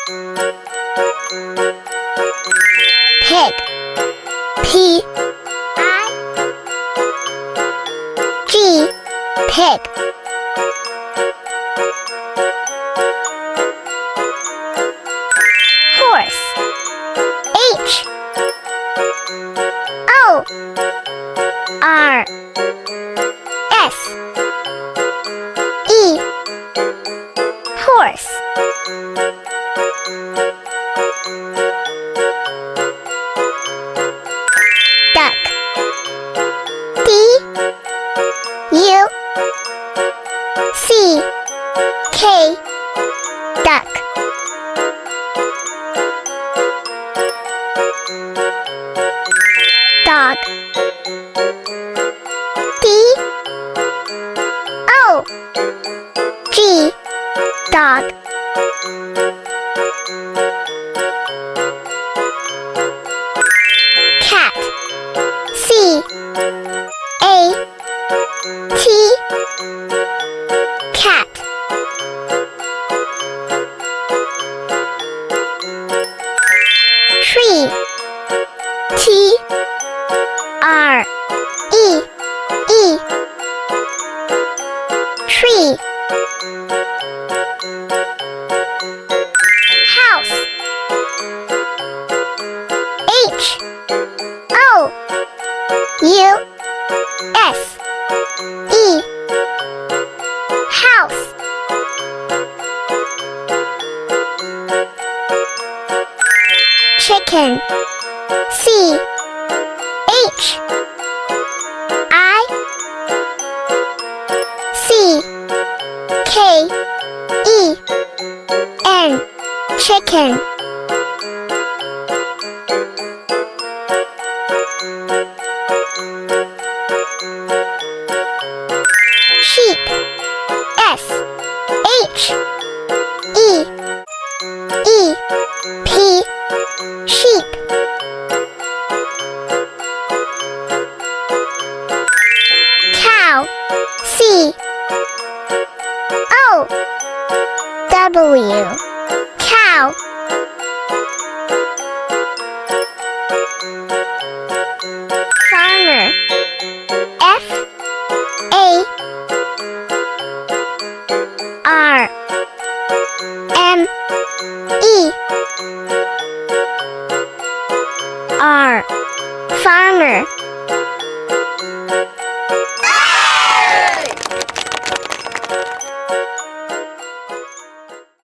Pig. P-I-G. Pig. Horse. H-O-R-S-E. Horse. Duck. D-U-C-K. Duck. Dog. D-O-G. Dog. Cat. C-A-T. Cat. Tree. T-R-E-E. Tree. House. H-O-U-S-E. House. Chicken. C-H-I-C-K-E-N. Chicken. Sheep. S-H-E-E-P. Sheep. Cow. C-O-W. Cow. Farmer. F-A-R-M-E-R. Farmer.